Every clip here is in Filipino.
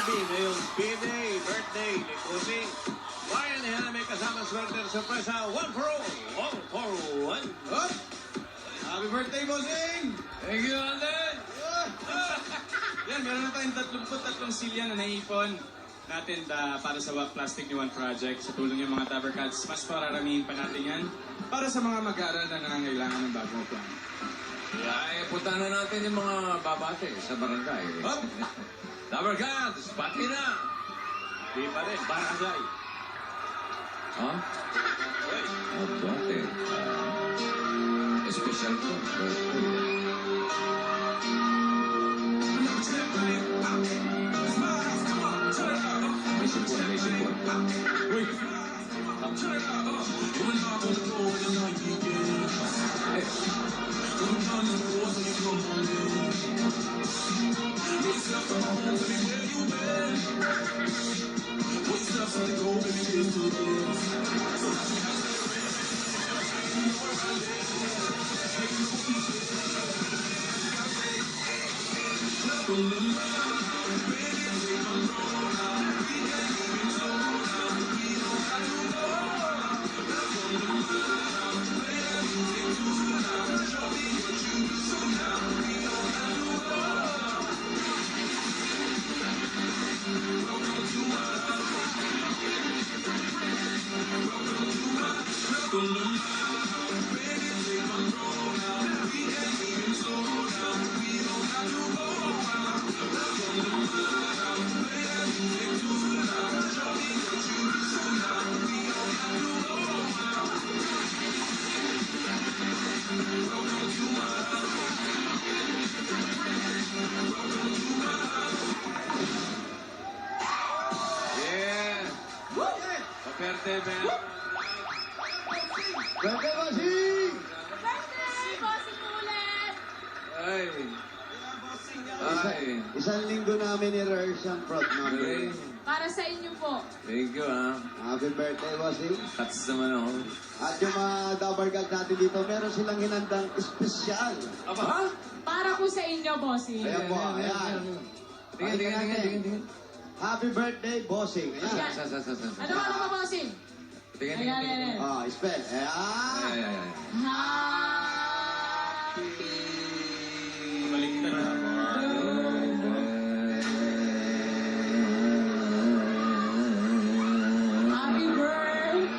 Barbie ngayong birthday ni Kusing. Brian Hena may kasama swerter sorpresa. One for one. Up! Happy birthday, bossing! Thank you, Alden! Yan, meron na tayong 33 silya na naipon natin para sa Wag Plastic New One Project. Sa tulong ng mga Dabber Cats, mas pararamihin pa natin yan para sa mga mag-aaral na nangangailangan ng bagong plan. Ay, punta na natin yung mga babate sa barangay. Up! Dabber Cats, pati na! Di pa rin, barangay. Ha? Babate. Special to. May support. Uy! Yeah! Kaperte, man. Birthday, bossing! Birthday! Bossing ulit! Ay. Ay. Isang linggo namin ni-rehearse ang prop Okay. namin. Para sa inyo po. Thank you, ha. Happy birthday, bossing. Cuts naman ako. At yung mga Dabber Gang natin dito, meron silang hinandang espesyal. Aba, ha? Para po sa inyo, bossing. Ayan po, ayan. Tingin. Happy birthday, bossing. Ayan. Ayan. Sa. Ano ba, bossing? Tingin. Ayan. Ah, spell. Ayan. Ay. Happy Baliktad na. Happy birthday!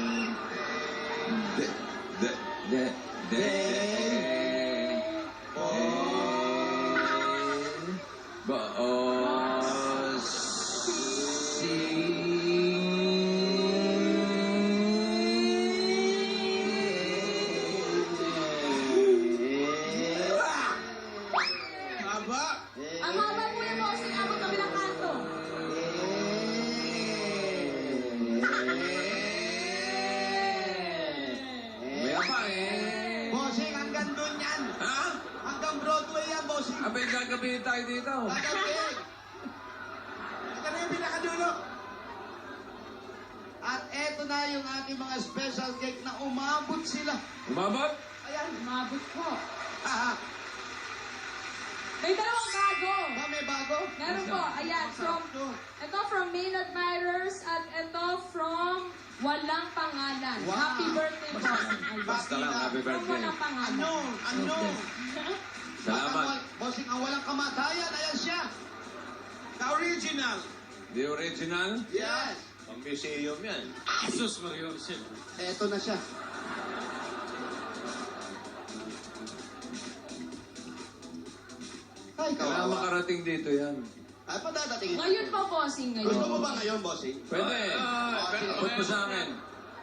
Haba! Ang haba po yung bossing abot kami ng kanto. May apa eh. Bossing, hanggang doon yan. Ha? Hanggang Broadway yan, bossing. Abay, gagabihin tayo dito. Gagawin. Ito na yung pinakadulo. At eto na yung ating mga special cake na umabot sila. Umabot? Ayan. Umabot po. Ah, May dalawang bago. ba, may bago? Meron po. Ayan. Ito from main admirers at ito from walang pangalan. Wow. Happy birthday, bossing. Ayan. Basta lang, happy From birthday. walang pangalan. Ano? Salamat. Bossing, ang walang kamatayan. Ayan siya. The original! The original? Yes. Ang museum yan. Sus Mario Jose. Eto na siya. Ay, Kailangan kawawa. makarating dito yan. Ay, padadatingin. Ngayon po, bossing. Gusto Ngayon. mo ba ngayon, bossing? Pwede. Abot mo sa akin.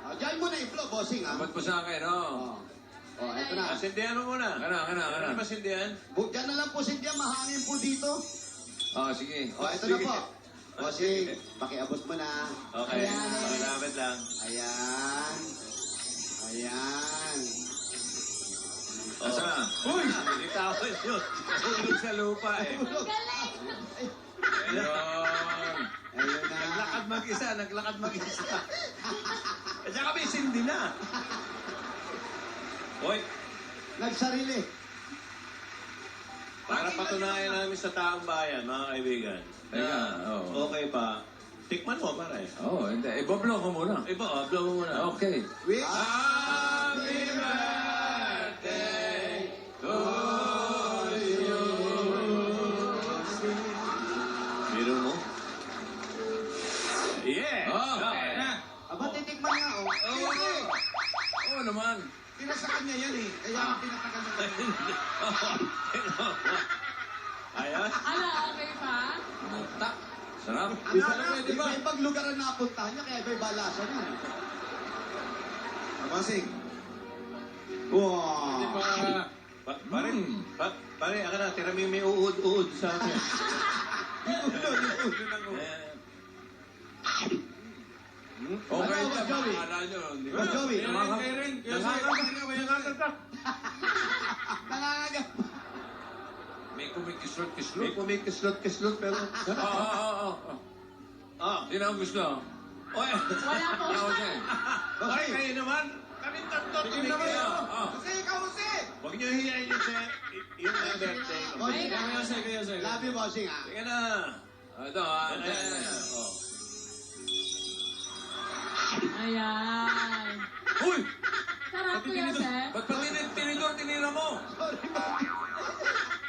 Diyan mo na i-flow, bossing, ha? Abot mo sa akin, oh. Eto na. Pasindihan mo muna. Kana. Pasindihan? Diyan na lang po, Cynthia. Mahangin po dito. Oh, sige. Ito na po. Bossing, pakiabot mo na. Okay, Ayan. malamit lang. Ayan. Asa na? Uy! Ikaw yun. Hulog sa lupa eh. Ang galing! Ayun. Ayun na. Naglakad mag-isa. At saka may sindi na. Hoy, Nagsarili. Para patunayan namin sa taong bayan, mga kaibigan. Teka, oo. Okay pa. Tikman mo, pare. Oo, hindi. Ibablo ko muna. Blow mo muna. Okay. Wish. Happy birthday to you. Biro mo. Yeah! Okay. Aba, titikman nga, oh. Oo naman. Tira sa kanya yan, eh. Kaya ang pinatagal na kanya. Ayos? Ano, okay pa? Muta. Sarap. Ano, iba ibang lugar ang napuntahan niya, kaya iba balasan niya. Abasing. Wow. Hindi pa... Pare, pare, ako na, tira mo yung may uud-uud sa akin. Okay Ano, na, Joey? makakala nyo. Hindi Ba, Joey? Kaya rin. Nangangagat. May May kumikislot-kislot. kumikislot-kislot, pero... Ah, Sino ang gusto? oy! Wala po. Okay. Pare, kayo naman! Kami tatlo tumikiyo! Kasi ikaw, Jose. Huwag niyo hiyain yung birthday ko. Bossing, Ay, Kaya sa'yo. love you, bossing, ha? Sige na! Ito, Oh. Ayan. Uy! Sarap ko yan, sir. Ba't pa tinidor, tinira mo?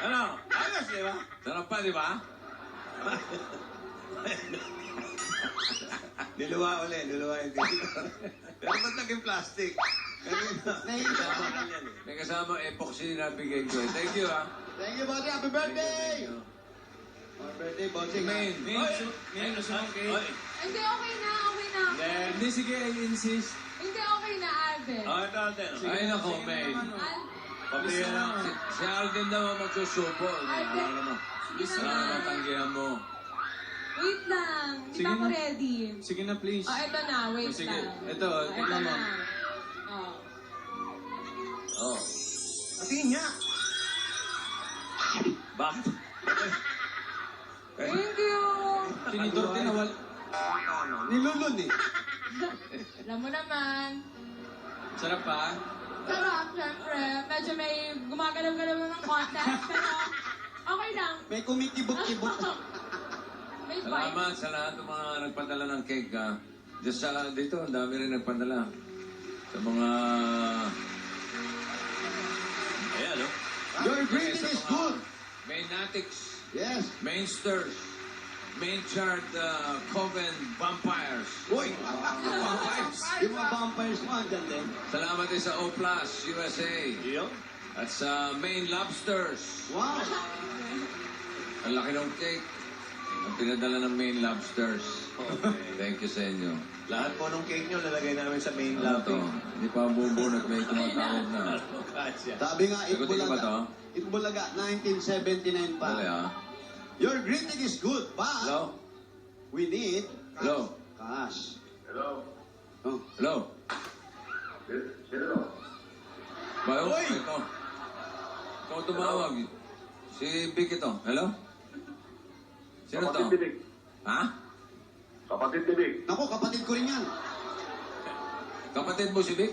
Ano? Ayos, di ba? Sarap pa, di ba? Niluwa yung tinidor. Pero ba't naging plastic? Nahihiya ako na. May kasama epoxy na bigay ko. Thank you, ha? Thank you, bossing. Happy birthday! Happy birthday, bossing. Main. Ngayon, gusto mong cake? Oy! Hindi, okay na. Okay na. Hindi, sige, I insist. Hindi, okay na, Alvin. Oh, ito, ate. Ay, nako, Main. Papiya na. Si Alvin daw ang magsusupo. Alvin. Ano naman? Sige Ano na. naman tanggihan mo? Wait lang. Hindi Sige pa ako na. ready. Sige na, please. Oh, eto na. Wait Sige. lang. Ito, Oh, tignan mo. na. Oh. Oh. Patingin niya. Bakit? Thank you. Tinidor, tinawal. Nilulun, eh. Alam mo naman. Sarap pa? Sarap, syempre. Medyo may gumagalaw-galaw ng contest, pero okay lang. May kumikibot-kibot. May vibe. Salamat sa lahat ng mga nagpadala ng cake, ha? Just dito, ang dami rin nagpadala. Sa mga... Ayan, no? Your greeting is good. Mainatics, Yes. Mainsters, Mainchard, Coven Vampires. Uy! Yung mga vampires mo, andyan din. Salamat din sa O Plus USA Iyo? at sa Main Lobsters. Wow! Ang laki ng cake. Ang pinadala ng Main Lobsters. Thank you sa inyo. Lahat po ng cake nyo, lalagay namin sa main Ano to? lobby. Hindi pa bubunot, may tumatawag na. Kasya. Sabi nga, Sagutin ko ba to? Itbulaga, 1979 pa. Dali, ha? Your greeting is good, but Hello? we need Hello? cash. Hello? Oh. Hello? Sino? Bayo? Uy! Ito. Ikaw tumawag. Si Vic ito. Hello? Sino to? Kapatid Tibig. Ha? Kapatid Tibig. Naku, kapatid ko rin yan. Kapatid mo si Vic?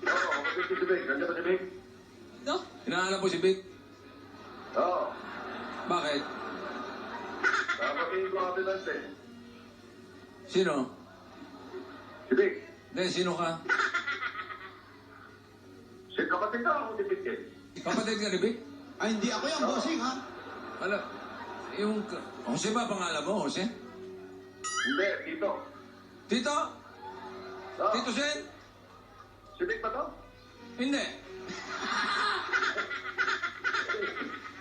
Oo, kapatid si Tibig. Nandiyan ba si Tibig? No? Hinahanap mo si Vic? Oo. Bakit? Kapatid ko ambulance eh. Sino? Si Tibig. Hindi, sino ka? Si kapatid ka ako Tibig eh. Kapatid ka ni Vic? Ay, hindi ako yan, bossing, ha? Alam, yung... Jose ba pangalan mo, Jose? Hindi, Tito. Tito? Oo. Tito Sen? Si Tibig ba to? Hindi.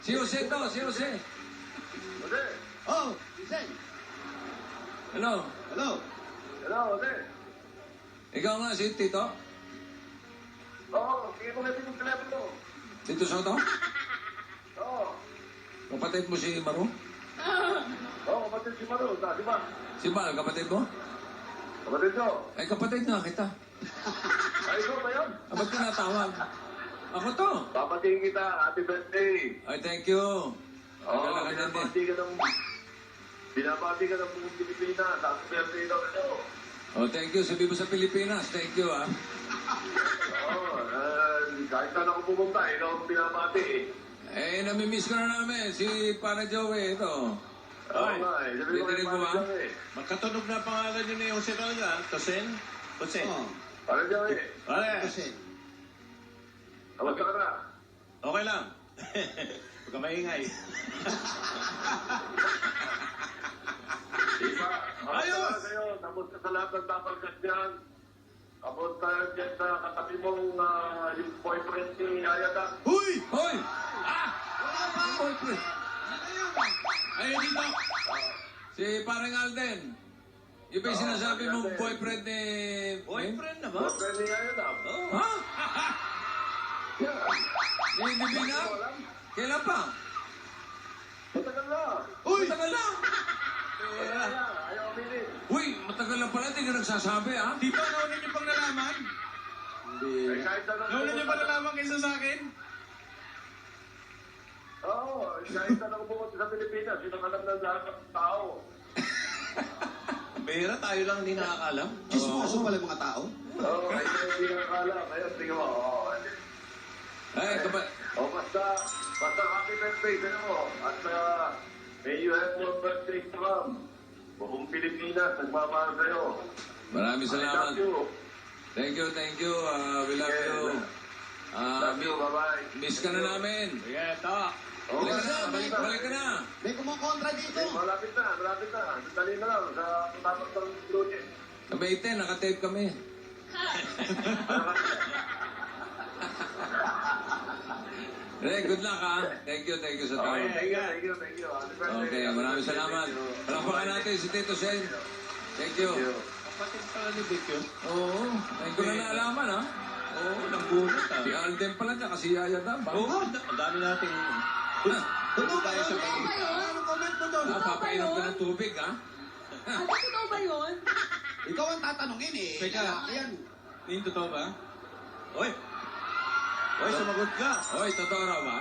Si Jose to, si Jose. Jose. Oh, listen. Hello? Hello. Hello, Jose. Ikaw nga si Tito? Oo, sige ko natin yung telepono. Tito Soto? Oo. Kapatid mo si Maru? Oo, kapatid si Maru. Di ba? Si Mal, kapatid mo? Kapatid ko. Ay, kapatid nga kita. Ay, ikaw ba yun? Ah, ba't ka natawag? Ako to. Papatingin kita. Happy birthday. Ay, thank you. Oo, Nagala ka na din. binabati ka ng buong Pilipinas. Happy birthday daw ito. Oh, thank you. Sabi mo sa Pilipinas. Thank you, ah. Oo, kahit saan ako pumunta, ikaw ang binabati eh. Namimiss ko na namin. Si Para Joey, ito. Oo nga eh. Sabi ko kay Dinig mo ba? Paano Joey. Magkatunog na pangalan yun ni Jose talaga. Tosen? Tosen? Oh, Paano Joey? Pare, kasi. Kamusta ka na? okay lang. Huwag ka maingay. Diba? Ayos! Kayo, tapos ka sa lahat ng tapalgas dyan. Tapos tayo dyan sa katabi mong yung boyfriend ni Ayada. Huy! Hoy! Wala pa! Boyfriend. Ayun dito. Si Parang Alden. Yung ba yung sinasabi mong boyfriend ni... Boyfriend na ba? Boyfriend ni Ayada. Oh. Ha? Yeah. Ni Divina? Kailan pa? Matagal na. Matagal lang. Matagal na. Ayaw aminin. Uy, matagal lang pala. Hindi ka nagsasabi, ha? Di ba nauna niyo pang nalaman? Eh, kahit ano. Nauna niyo pa nalaman kaysa sa akin? Oo, kahit ano pumunta sa Pilipinas, sino ka lang ng lahat ng tao. Bihira, tayo lang hindi nakakalam. Chismoso pala yung mga tao. Oo, kahit ano hindi nakakala. Kaya tingnan mo, oo. Ay, Basta happy birthday sa mo. At may you have more birthday to come. Buong Pilipinas, nagmamahal sa'yo. maraming I salamat. love you. Thank you. We love you. Love you, bye-bye. Miss ka na namin. Sige, ito. Balik ka na, balik ka na. May kumukontra dito. Okay, malapit na. Dali na lang sa tapos ng project. Kabaite, nakatape kami. Good luck, ha? Thank you sa tao. Okay, thank you. Happy birthday. Okay, maraming salamat. Palakpakan natin si Tito Sen. Thank you. Kapatid pala ni Vic yun. Oo, ay ko na naalaman, ha? Oo, nagbulat Si Alden pala niya, kasi Yaya Dam. Oo, ang dami nating... Totoo ba yun? Totoo ba yun? Ano comment mo doon? Papainom ka ng tubig, ha? Ano, totoo ba yun? Ikaw ang tatanungin eh. Teka. Yan. Ning, totoo ba? Oy! Oy, sumagot ka! Oy, totoo raw ba?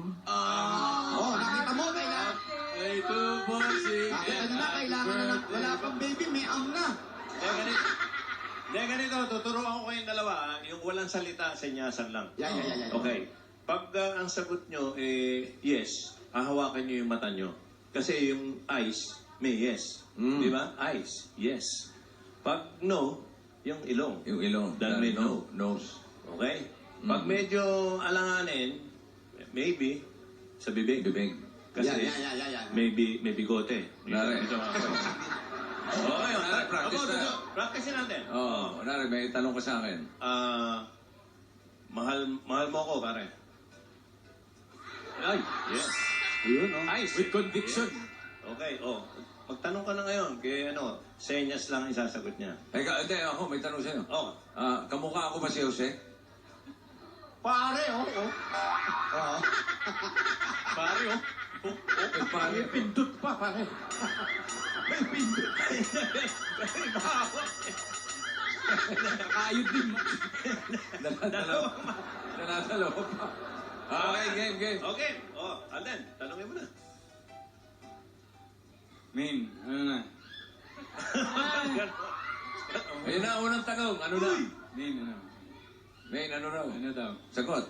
Oh, nakita mo, kailangan. Ay, bossing. Nakita nyo na, kailangan na ng, wala pang baby, may na. Ganito, tuturuan ko kayong dalawa. Yung walang salita, senyasan lang. Yan. Okay. Pag ang sagot nyo, yes, hahawakan nyo yung mata nyo. Kasi yung eyes, may yes. Mm. Di ba? Eyes, yes. Pag no, yung ilong. Yung ilong. Dahil may no. Nose. Okay? Pag medyo alanganin, maybe, sa bibig. Bibig. Kasi Yan. may bigote. Nare. Okay, okay. Practice na. Practice natin. Oo, kunwari, may tanong ka sa akin. Mahal mo ako, pare. Ay, Yes. Ayun, oh. Eyes. with conviction. Okay, magtanong ka na ngayon. Kaya senyas lang isasagot niya. Hindi, ako, may tanong sa'yo. Oh, Kamukha ako ba si Jose? pare, Oo. Pare, Eh, paano? pindot pa, pare. May pindot. Ayod din. Nanatalo pa. Okay, game. Okay. Alden, tanongin mo na. Min, ano na? Ayun na, unang tanong. Ano na? Min, ano? Main, ano raw? Ano daw? Sagot.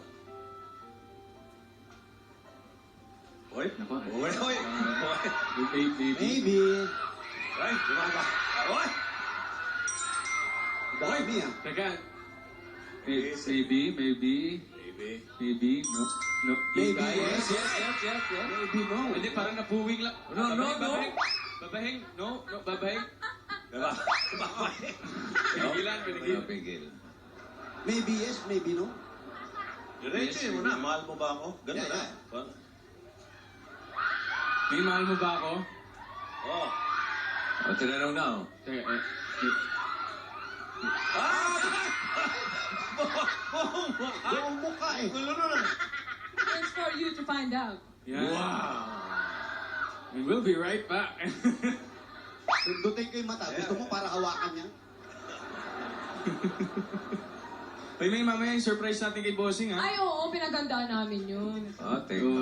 Oy, Nako. Oy. Baby. Maybe. Ay, gumaga. Oy! Dami ah. Teka. Maybe. Baby. No. Maybe, Yes. yes. Maybe no. Hindi, parang napuwing lang. No. Babahing. No, babahing. Diba? Pinigilan. Pigil. Maybe yes, maybe no. Diretso mo na. Mahal mo ba ako? Ganun Yeah, na. yeah. May mahal mo ba ako? Oh. O, tinanong na, oh. Teka, Buong mukha eh. It's for you to find out. Yan. Wow. And we'll be right back. Sundutin ko yung mata. Gusto mo para hawakan niya? Hoy, may mamaya yung surprise natin kay Bossing, ha? Ay, oo, pinagandaan namin yun. Teka.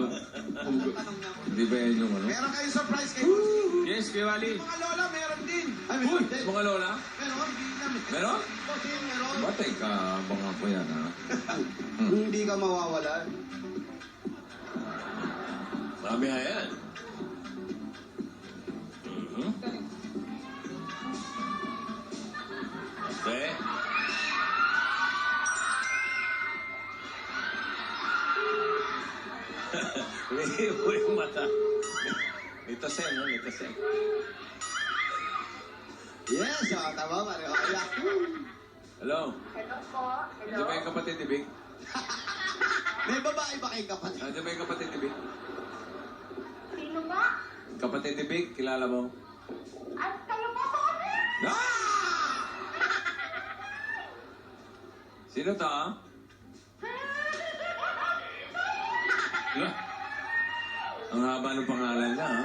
Tanong niya ako. Hindi ba yan yung ano? Meron kayong surprise kay Bossing. Yes, Kuya Wally. Mga lola, meron din. Ay, Uy! Mga lola? Meron, hindi na. marami. Meron? Bossing, meron. Batay ka, abangan ko yan, ha? Hindi ka mawawalan. Marami nga yan. Okay. Uy, yung mata. Litasen, no? Litasen. Yes, tama, Mario. Ayak. Hello? Hello po. Nandiyan ba yung kapatid ni Vic? May babae ba kayong kapatid? Nandiyan ba yung kapatid ni Vic? Sino ba? Kapatid ni Vic, kilala mo? At kayo po po kami? Ah! Sino to, ha? Ang haba ng pangalan niya, ha?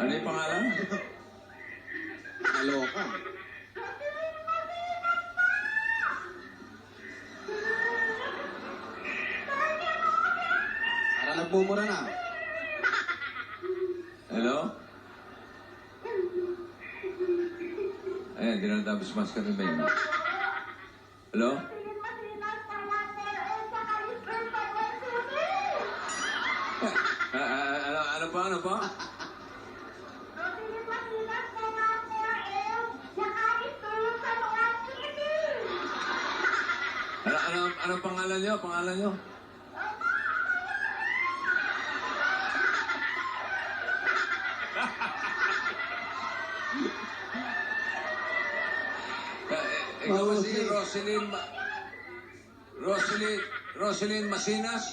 Ano yung pangalan? Naloka. Para nagmumura na. Hello? Ayan, dinatapos mas ka rin ba yun? Hello? Ano pa, ano pa? Ano pangalan nyo? Pangalan nyo? Ikaw ba si Roselyn Masinas?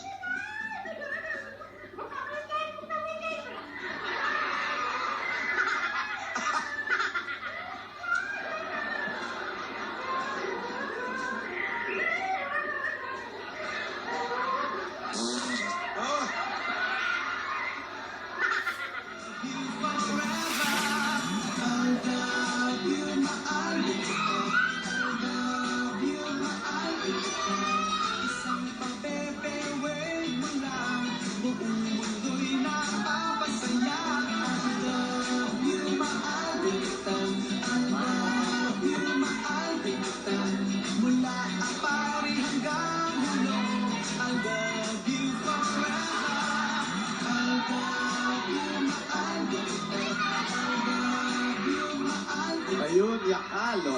Ayun, yakalo.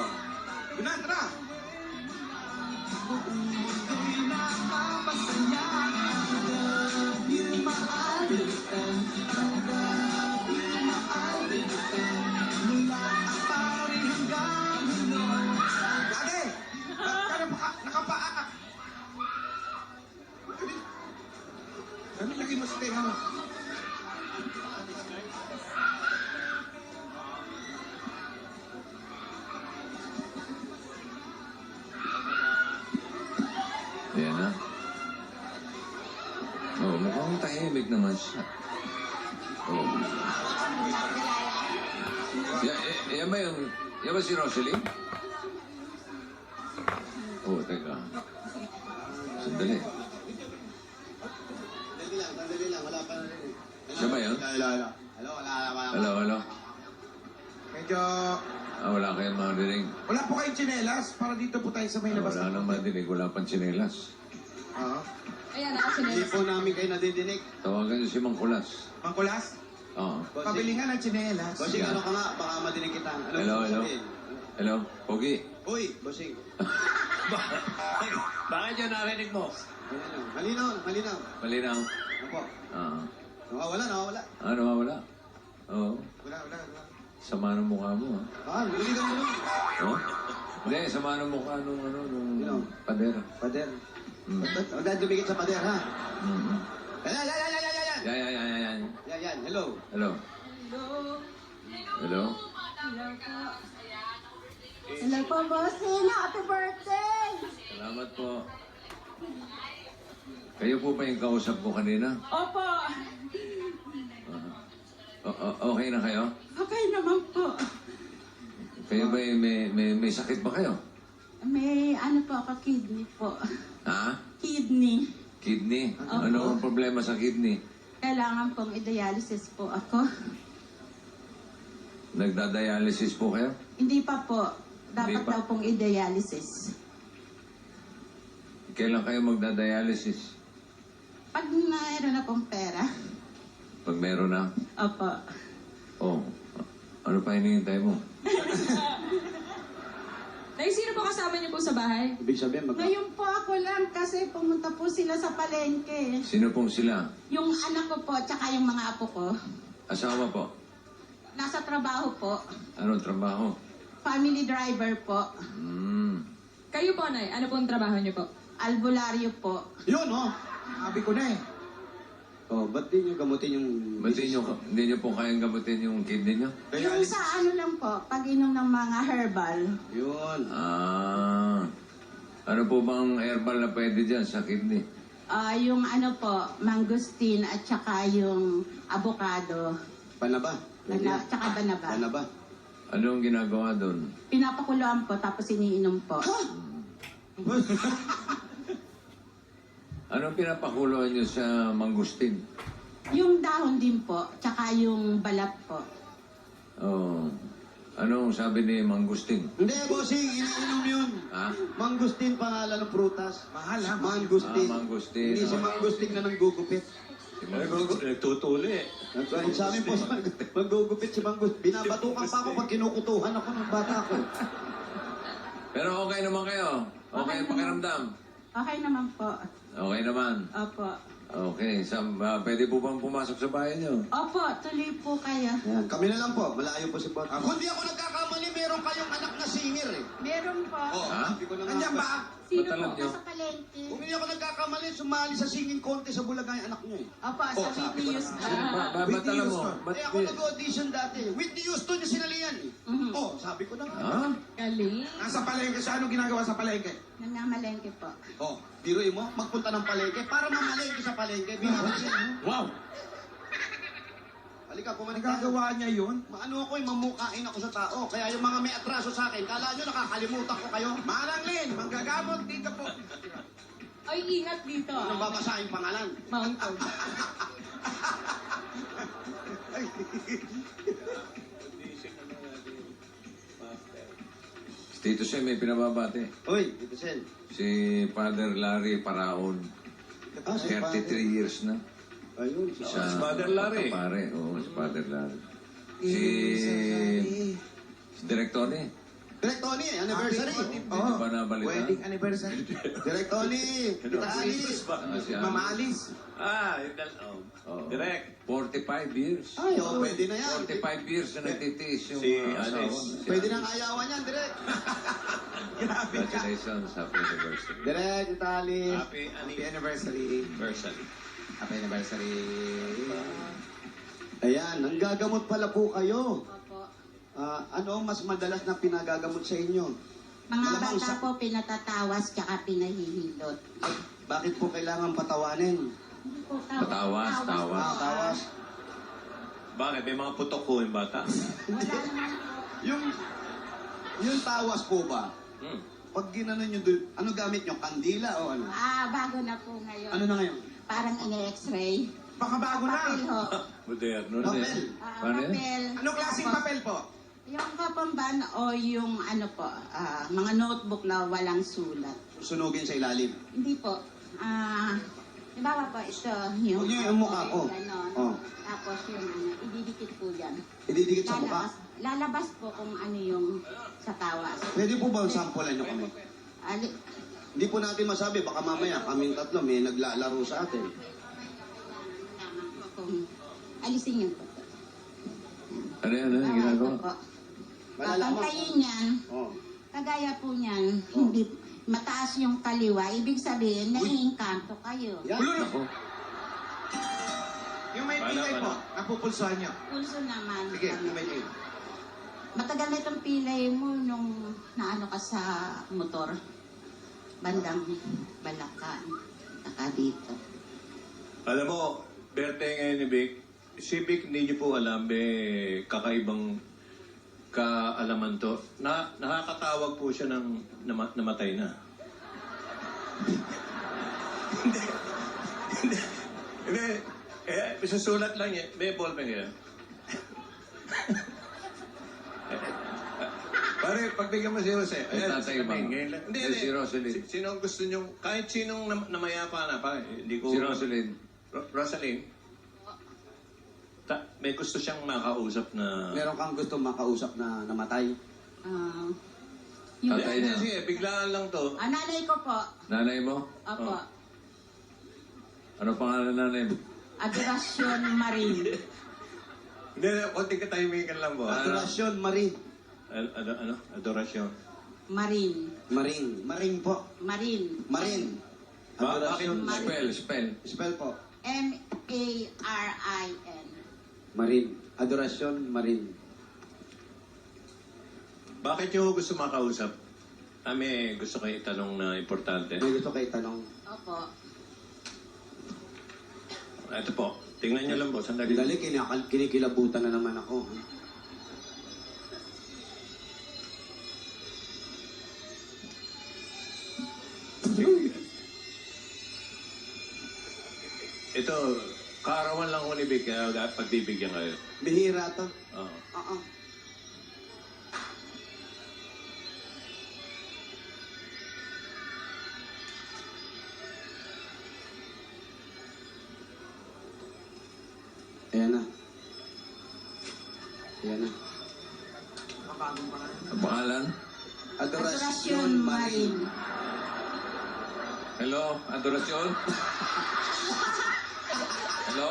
Bunan, tara! Dati! Nakapaa ka! Ano lagi mo sa tenga mo? Ayan na. Oh, mukhang tahimik naman siya. Oh. Yan ba yung... Yan ba si Rosalie? Oh, teka. Sandali. Sandali lang, wala pa na rin. Siya ba yun? Hello, wala. Hello, hello. Medyo... Wala kayong marinig. Wala po kayong tsinelas para dito po tayo sa may labas. Wala nang marinig. Wala pang tsinelas. Oo. Ayan, Hindi nakasinelas. po namin kayo nadidinig. Tawagan niyo si Mang Kulas. Mangkulas, Oo. pabili nga ng tsinelas. Bossing, ano ka nga? Baka madinig kita. Ano Hello, gusto hello. sabihin? Hello, Pogi. Uy, bossing. Bakit yun narinig mo? Malinaw. Malinaw. Opo. Oo. Nawawala. Nawawala? Oo. Wala. Sama ng mukha mo, ha? Bili ka mo. Oh? Hindi, sama ng mukha nung Sino? pader. Pader. Mm. Huwag na dumikit sa pader, ha? Mm-hmm. Yan. Yan. Hello. Hello. Hello. Hello po, bossing. Happy birthday! Salamat po. Kayo po pa yung kausap ko kanina? Opo. Okay na kayo? Okay naman po. Kayo ba may sakit ba kayo? May ano po ako, kidney po. Ha? Kidney. Kidney? Opo. Ano ang problema sa kidney? Kailangan pong i-dialysis po ako. Nagda-dialysis po kayo? Hindi pa po. Dapat pa. daw pong i-dialysis. Kailan kayo magdadialysis? Pag mayroon na pong pera. Pag meron na? Opo. Oh, ano pa hinihintay mo? Nay, sino po kasama niyo po sa bahay? Ibig sabihin, Ngayon po ako lang kasi pumunta po sila sa palengke. Sino pong sila? Yung anak ko po, tsaka yung mga apo ko. Asawa po? Nasa trabaho po. Anong trabaho? Family driver po. Kayo po, Nay. Ano po ang trabaho niyo po? Albularyo po. Yun, oh. Sabi ko na eh. Oh, ba't di nyo gamutin yung... Ba't hindi nyo po kayang gamutin yung kidney nyo? Yung sa ano lang po, pag-inom ng mga herbal. Yun. Ano po bang herbal na pwede dyan sa kidney? Yung ano po, mangustin at saka yung avocado. Panaba. Tsaka banaba. Panaba. Anong ginagawa doon? Pinapakuluan po, tapos iniinom po. Anong pinapakuluan nyo sa mangustin? Yung dahon din po, tsaka yung balat po. Oh. Anong sabi ni Mangustin? Hindi, bossing. Iniinom yun. Ha? Mangustin pangalan ng prutas. Mahal ha? Mangustin. Mangustin. Hindi si Mangustin na nanggugupit. Si Mangustin. Nagtutuli. Sa amin po, manggugupit si Mangustin. Binabatukan pa ako pag kinukutuhan ako ng bata ko. Pero okay naman kayo? Okay ang pakiramdam? Okay naman po. Okay naman. Opo. Okay. Pwede po bang pumasok sa bahay nyo? Opo, tuloy po kayo. Yan. Kami na lang po. Malayo po si Boss. Kung di ako nagkakamali, meron kayong anak na singer eh. Meron po. Oh, Ha? sabi ko na nga. Nandiyan ba? Sino Ba't alam po? niyo? Nasa palengke. Kung hindi ako nagkakamali, sumali sa singing contest sa Bulaga yung anak niyo eh. Opo, Oh, sa sabi Whitney ko na Houston. Ba't alam mo? Eh ako nag-audition dati. Whitney Houston yung sinalihan eh. Mhm. Oh, sabi ko na nga. Ha? Galing. Nasa palengke siya. Anong ginagawa sa palengke? Namamalengke po. Oh, biruin mo, magpunta ng palengke para mamalengke sa palengke. Binabansin mo. Wow! Halika, pumanik ka. Nagagawa niya yun? Maano ako eh, mamukain ako sa tao. Kaya yung mga may atraso sa akin, kala nyo nakakalimutan ko kayo. Manang Lin, manggagamot dito po. Ay, ingat dito. Anong babasahin pangalan? Mountain. Tito Sen, may pinababate. Uy, dito Sen. Si Father Larry Paraon. Ah, si 33 years na. Ayun, si Sa Si Father Larry. Pare, oo, si Father Larry. Si Direk Tony. Direk Tony, anniversary. Hindi ba nabalita? Wedding anniversary. Direk Tony, kita alis. Si Mama Alice. Oh. Direct. 45 years. Ay, oh, pwede na yan. 45 years na nagtitiis yung Si asawa. Alice. Pwede nang ayawan yan, Direk. Congratulations, happy anniversary. Direk, kita alis. Happy anniversary. Happy anniversary. Ayan, nanggagamot pala po kayo. Opo. Ano ang mas madalas na pinagagamot sa inyo? Mga Malamang bata sa- po pinatatawas tsaka pinahihilot. Bakit po kailangan patawanin? Hindi po Tawas. Tawas. Bakit? May mga putok ko yung bata. Wala naman po. Yung tawas po ba? Hmm. Pag ginanon nyo doon, ano gamit nyo? Kandila o ano? Bago na po ngayon. Ano na ngayon? Parang ine-x-ray. Baka bago na. Papel ho. Moderno na Papel. din. Paano yan? Papel. Anong klaseng Tapos, papel po? Yung kapamban o yung ano po, mga notebook na walang sulat. Sunugin sa ilalim. Hindi po. Halimbawa po, ito yung... Huwag niyo yung mukha ko. Ganon. Oh. Tapos yung ano, ididikit po dyan. Ididikit sa mukha. Lalabas po kung ano yung sa tawas. Pwede po ba sampulan nyo kami? Hindi po natin masabi, baka mamaya kaming tatlo may naglalaro sa atin. Kung alisin niyo po. Ano yan? Ano yung ginagawa? Ito po. Malalaman Papantayin yan. Oh. Kagaya po niyan, hindi mataas yung kaliwa, ibig sabihin, naiingkanto kayo. Yan. Ako. Yung may pilay po, napupulsuhan niyo. Pulso naman. Sige, yung may pilay. Matagal na itong pilay mo nung naano ka sa motor. Bandang Balacan. Taka dito. Alam mo, birthday ngayon ni Vic. Si Vic, hindi niyo po alam, may kakaibang kaalaman to. Nakakatawag po siya ng namatay na. Hindi. Susulat lang niya. May ballpen yan. Pare, pagbigyan mo si Jose. Yung tatay mo. ngayon lang. Hindi, Eh, hindi. si Rosalyn. Sino ang gusto nyo? Kahit sinong namayapa na, pare. Hindi ko... Si Rosalyn. Rosalyn? May gusto siyang makausap na... Meron kang gusto makausap na namatay? Ah, Hindi, yung, Tatay hindi, niya. sige, biglaan lang to. nanay ko po. Nanay mo? Opo. Oh. Ano pangalan ng nanay mo? Adoracion Marin. Hindi, konting katahimikan lang po. Adorasyon, Marie. Ano? Adorasyon. Marin. Maring. Maring po. Marin. Marin. Bakit? Adorasyon. Spell, spell. Spell po. Marin. Marin. Adorasyon, Marin. Bakit nyo gusto makausap? May gusto kayo itanong na importante. May gusto kayo tanong. Opo. Ito po. Tingnan nyo lang po. Sandali. Dali, kinikilabutan na naman ako. Ito, kaarawan lang ko ni Vic, kaya pagbibigyan kayo. Bihira to. Oo. Oo. Ayan na. Ayan na. Ang pangalan? Adoracion Marin. Hello, Adoracion? Hello?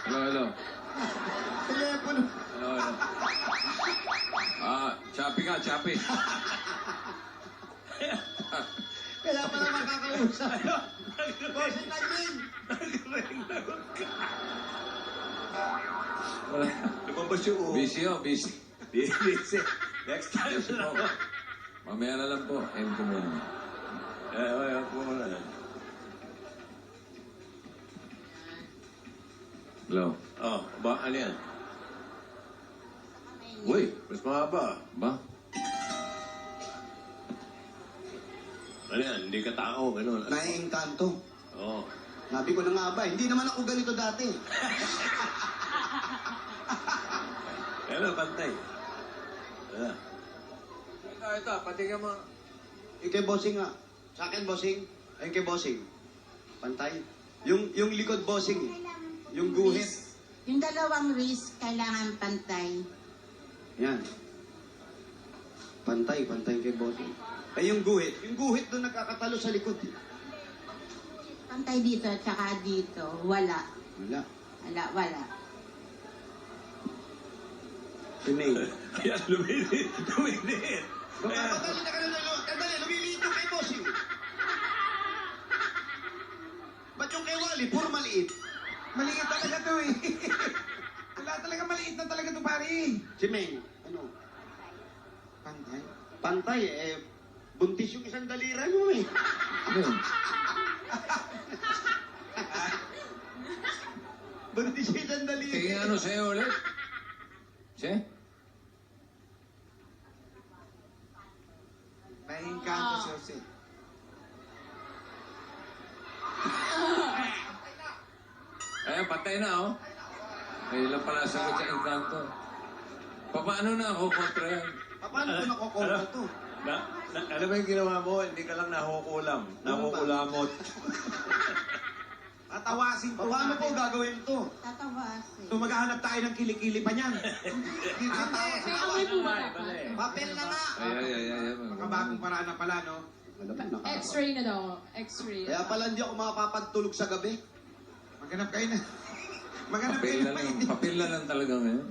Hello. Telepono. Hello. Chappy ka, Chappy. Kaya pala makakausap. Bossing na din. Lumabas yung uho. Busy oh, busy. Busy. Next time Busy na po. ako. Mamaya na lang po. End ko muna. Ayaw po muna. Hello. Oh, ano yan? Uy, mas mahaba. Ba? Ano yan? Hindi ka tao, gano'n. Naiengkanto. Oo. Sabi ko na nga ba, hindi naman ako ganito dati. Ano, pantay. Ano? Ito, pati ka mo. Yung kay bossing nga. Sa akin, bossing. Ayun kay bossing. Pantay. Yung likod, bossing. Yung guhit. Yung dalawang wrist, kailangan pantay. Yan. Pantay kay bossing. Ay, yung guhit doon nagkakatalo sa likod. Pantay dito, tsaka dito. Wala. Wala. Si May. Ayan, lumilid. Kadali, lumilito kay bossing. Ba't yung kay Wally, puro maliit? Maliit talaga to eh. Wala talaga, maliit na talaga to pare. Si May, ano? Pantay. Pantay, buntis yung isang dalira mo eh. Ano yun? Buntis yung isang dalira. Tingin ano sa'yo ulit? Siya? Nahingkanto si Jose. Eh, patay na oh. Ay, lang pala sagot sa Encanto. Paano na ako kontra yan? Paano ko nakokontra to? Ano ba yung ginawa mo? Hindi ka lang nahukulam. Nahukulamot. Tatawasin ko. Paano ko gagawin to? Tatawasin. So maghahanap tayo ng kilikili pa niyan. May amoy po ba dapat? Papel na nga. Ay. Makabagong paraan na pala, no? Alam mo, X-ray na daw. X-ray. Kaya pala hindi ako makapapagtulog sa gabi. Maghanap kayo na. Maghanap Papel kayo na na lang. Papel na lang talaga ngayon.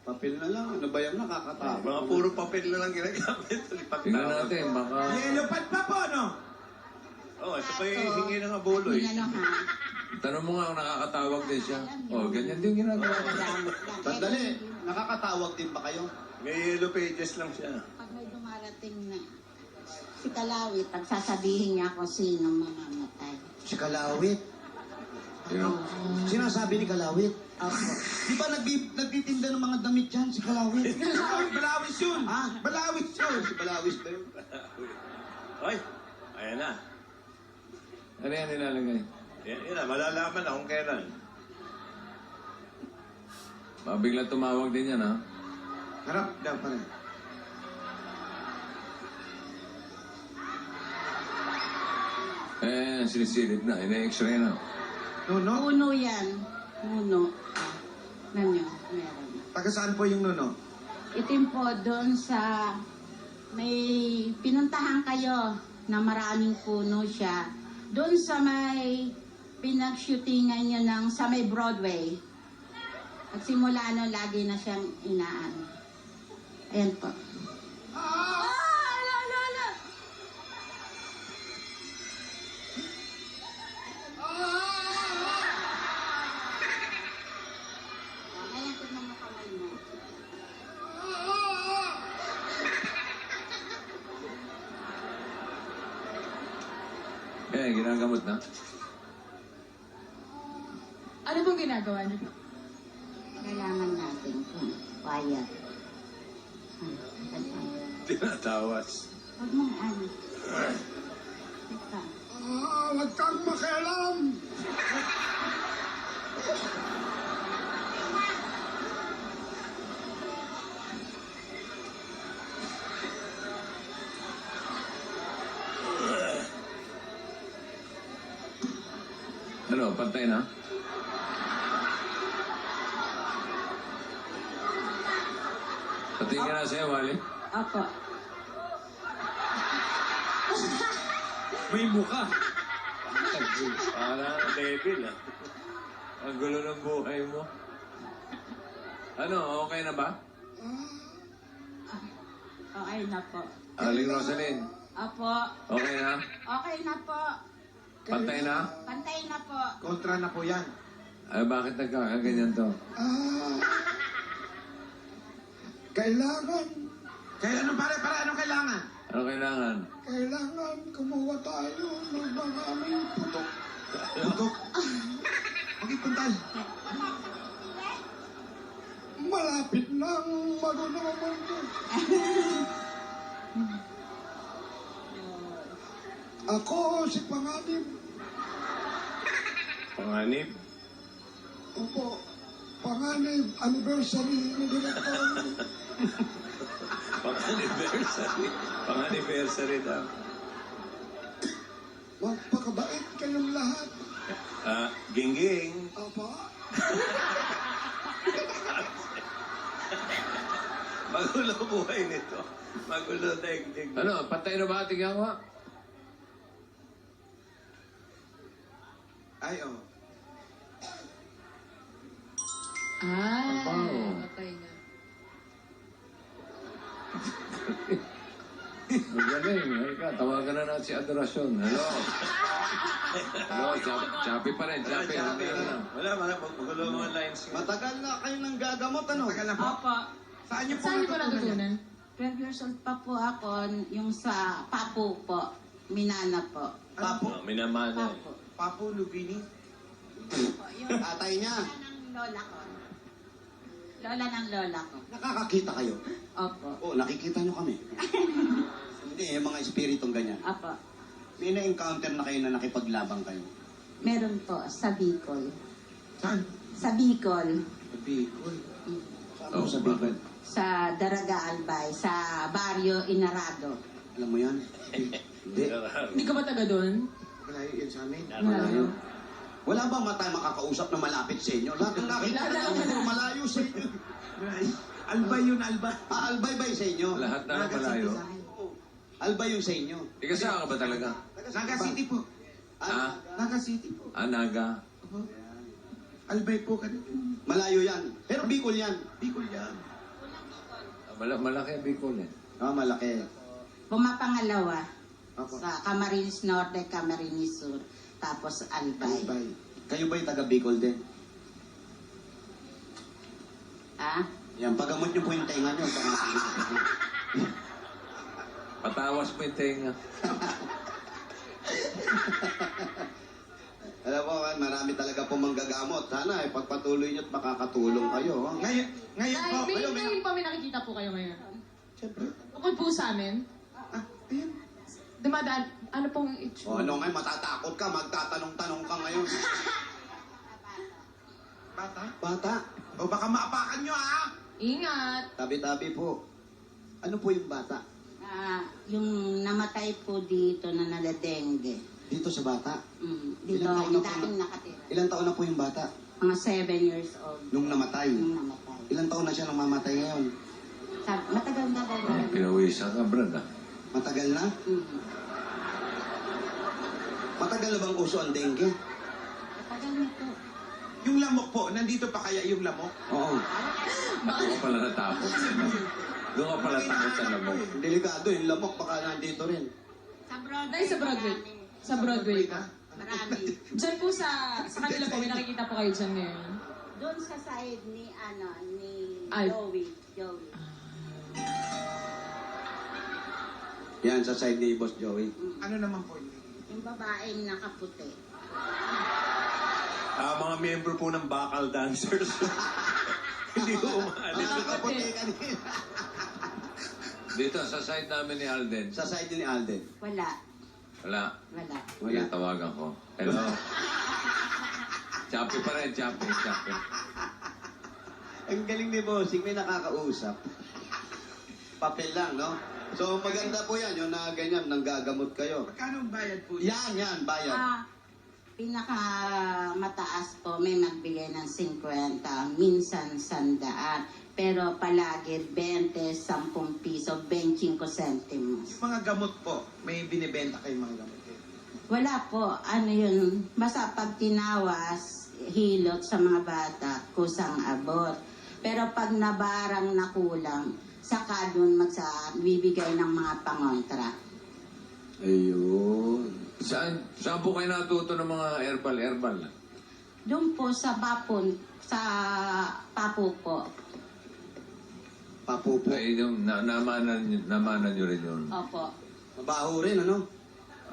Papel na lang. Ano ba yan? Nakakatakot. Mga puro papel na lang ginagamit. Tingnan natin, baka... Yellow pad pa po, no? Oh, ito pa yung hingi ng abuloy. Yung ano ha? Tanong mo nga kung nakakatawag din siya. Oh, ganyan din ginagawa ko. Sandali, nakakatawag din ba kayo? May yellow pages lang siya. Pag may dumarating na si Kalawit, pagsasabihin niya ako sino mamamatay. Si Kalawit. Sino? Sinasabi ni Kalawit. Opo. Di ba nagtitinda ng mga damit yan si Kalawit? Balawis yun! Ha? Balawis yun! Si Balawis ba yun? Ay, ayan na. Ano yan nilalagay? Yan na, malalaman na kung kailan. Bigla tumawag din yan, ha? Harap daw pa rin. Sinisilip na. Ina-x-ray na. Nuno? Puno yan. Puno. Nanyo, meron. Taga saan po yung nuno? Itim po doon sa may pinuntahan kayo na maraming puno siya. Doon sa may pinag-shootingan nyo ng sa may Broadway. At simula no, lagi na siyang inaan. Ayan po. Ayan, tignan mo kamay mo. Ginagamot na. Ano pong ginagawa niyo? Kailangan natin kung quiet. Tinatawas. Huwag mong ano. Teka. Huwag kang makialam! Ano, pantay na? Patingin ka na sa'yo, Wally. Opo. May mukha. Parang devil, ah. Ang gulo ng buhay mo. Ano, okay na ba? Okay na po. Aling Rosaline, Opo. okay na? Okay na po. Pantay na? Pantay na po. Kontra na po yan. Ay, bakit nagkaganyan to? Kailangan. Ano anong kailangan? Ano kailangan? Kailangan kumuha tayo ng maraming putok. Putok? Bakit puntal? Malapit nang marunong ang mundo. Ako si Panganib. Panganib? Opo. Panganib, anniversary ni Direktor. Pang-anniversary. Pang-anniversary daw. Magpakabait kayong lahat. Gingging. Opo. Magulo buhay nito. Magulo daigdig. Ano, pantay na ba? Tingnan ko. Ay, oh. Wow. Okay na. Magaling. Halika, tawagan na natin si Adorasyon. Hello. Hello, Chappy pa rin. Chappy. Wala, magulo mga lines. Matagal na kayo nang gagamot, ano? Matagal na po. Opo. Saan niyo po Saan niyo po natutunan? 12 years old pa po ako, yung sa Papu po. Minana po. Papo? Minamana. Papu. Papo Lubini? Po, yung Tatay niya. lola ng lola ko. Lola ng lola ko. Nakakakita kayo? Opo. Oo, nakikita niyo kami. Hindi, yung mga espiritong ganyan. Opo. May na-encounter na kayo na nakipaglabang kayo. Meron po sa Bicol. Saan? Sa Bicol. Sa Bicol. Saan Oh, po sa Bicol? bakit? Sa Daraga Albay. Sa Barrio Inarado. Alam mo yan? Hindi. Hindi ka ba taga doon? Malayo yan sa amin. Malayo. Wala ba tayo makakausap na malapit sa inyo? Lahat ng nakikita namin malayo sa inyo. Albay yun, Alba. Albay sa inyo? Lahat na malayo. Albay yung sa inyo. Ika saan ka ba talaga? Naga City po. Ah? Naga City po. Naga. Albay po ka Malayo yan. Pero Bicol yan. Bicol yan. Malaki ang Bicol eh. Malaki. Pumapangalawa. Opo. Sa Camarines Norte, Camarines Sur. Tapos Albay. Albay. Kayo ba'y taga Bicol din? Ah? Yan, pagamot niyo po yung tenga niyo. Patawas mo yung tenga. Alam mo, marami talaga po manggagamot. Sana, pagpatuloy niyo at makakatulong kayo. Ngayon Ngayon pa may nakikita po kayo ngayon. Siyempre. Bukod po sa amin, Ayun. dumadaan, ano pong O itsura? ano ngayon, matatakot ka, magtatanong-tanong ka ngayon. Bata? Bata? O baka maapakan nyo, ha? Ingat. Tabi-tabi po. Ano po yung bata? Yung namatay po dito na naladengge. Dito sa bata? Dito, Ilang taon na yung po dating nakatira. Ilang taon na po yung bata? Mga 7 years old. Nung namatay? Nung namatay. Ilang taon na siya nang mamatay ngayon? Matagal na daw. Pinawisan ka, Brad, ah. Matagal na? Matagal na bang uso ang dengue? Matagal na po. Yung lamok po, nandito pa kaya yung lamok? Oo. Doon ka pala natakot. Doon ka pala takot sa labog. Delikado yung lamok, baka nandito rin. Sa Broadway. Dahil sa Broadway. Sa Broadway ka. Marami. Diyan po sa kanila po, may nakikita po kayo dyan ngayon. Doon sa side ni, Ay. Joey. Yan, sa side ni Boss Joey. Ano naman po yun? Yung babaeng nakaputi. Mga miyembro po ng Bakal Dancers. Hindi ko umaalis. Nakaputi kanina. Dito, sa side namin ni Alden. Sa side ni Alden. Wala. Wala. Wala. Wala. Tawagan ko. Hello. Chappy pa rin, Chappy. Ang galing ni Bossing, may nakakausap. Papel lang, no? So, maganda po yan, yung na ganyan, nanggagamot kayo. Magkano ang bayad po? Yan, bayad. Pinaka mataas po, may magbigay ng 50, minsan 100. Pero palagi 20, 10 piso, 25 centimos. Yung mga gamot po, may binibenta kayong mga gamot. Wala po, yun, basta pag tinawas, hilot sa mga bata, kusang abot. Pero pag nabarang na kulang, saka doon bibigay ng mga pangontra. Ayun. Saan po kayo natuto ng mga herbal? Doon po sa Bapon, sa Papu po. Papupo. Ay, yung namanan nyo rin yun. Opo. Mabaho rin, ano?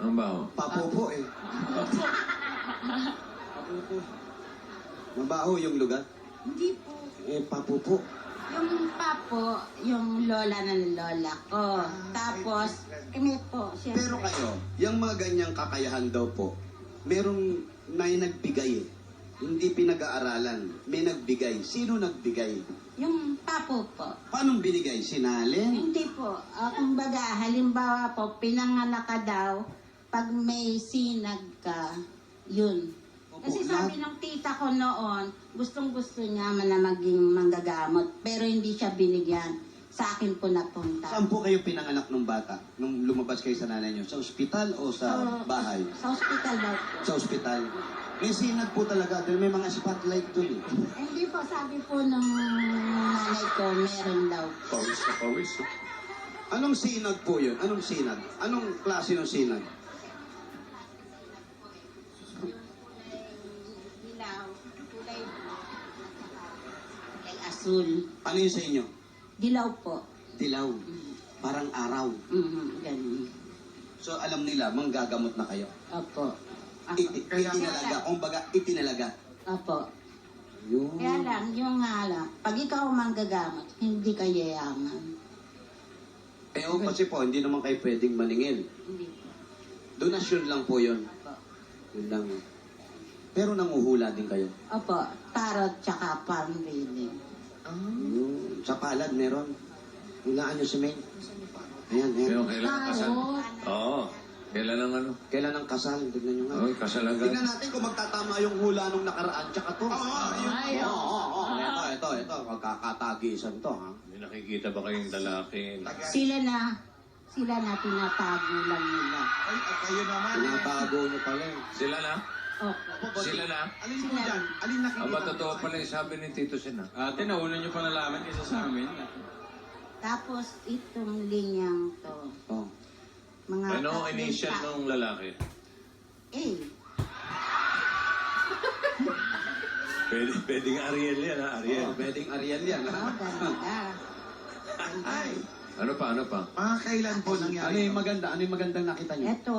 Ano ba ho? Papupo, eh. Papupo. Mabaho yung lugar. Hindi po. Papupo. Yung papo, yung lola ng lola ko. Tapos, kami po, siyempre. Pero kayo, yung mga ganyang kakayahan daw po, merong may nagbigay eh. Hindi pinag-aaralan. May nagbigay. Sino nagbigay? Yung papo po. Paano binigay? Sinalin? Hindi po. Kumbaga, halimbawa po, pinanganak ka daw, pag may sinag ka, yun. Kasi sabi ng tita ko noon, gustong-gusto niya na maging manggagamot, pero hindi siya binigyan. Sa akin po napunta. Saan po kayo pinanganak ng bata? Nung lumabas kayo sa nanay niyo? Sa ospital o sa bahay? Sa ospital daw po. Sa ospital. May sinag po talaga. Dahil may mga spotlight dun eh. Hindi po, sabi po ng nanay ko, meron daw. Pawis na pawis. Anong sinag po yun? Anong sinag? Anong klase ng sinag? Kulay asul. Ano yun sa inyo? Dilaw po. Dilaw. Parang araw. Ganun. So alam nila, manggagamot na kayo. Opo. Itinalaga. Kung baga, itinalaga. Opo. Yun. Kaya lang, yung nga lang, pag ikaw manggagamot, hindi ka yayaman. Kasi po, hindi naman kayo pwedeng maningil. Hindi po. Donasyon lang po yun. Opo. Yun lang. Pero nanguhula din kayo. Opo. Tarot tsaka palm reading. Yun. Sa palad, meron. Hulaan nyo si May. Ayan, Pero ayan. kailan kasal? Oo. Kailan ang ano? Kailan ang kasal? Tignan nyo nga. Oy, kasal agad. Tignan natin kung magtatama yung hula nung nakaraan tsaka to. Ay, Oo. Ito. Magkakatagisan to, ha? May nakikita ba kayong lalaki? Sila na tinatago lang nila. Ay, kayo naman. Tinatago nyo pala. Sila na? Opo. Sila na? Alin po dyan? Alin nakikita? Ang matotoo pala yung sabi ni Tito Sina. Ate, nauna niyo pa nalaman kaysa sa amin. Tapos itong linyang to. Oh. Mga Ano ang tatlong initial ta- ng lalaki? Pwedeng Ariel yan, ha? Ariel. Pwedeng Ariel yan, ha? Ganda. Ay, Ano pa? mga kailan po Ano nangyari? yung maganda? Ano yung magandang nakita nyo? Ito,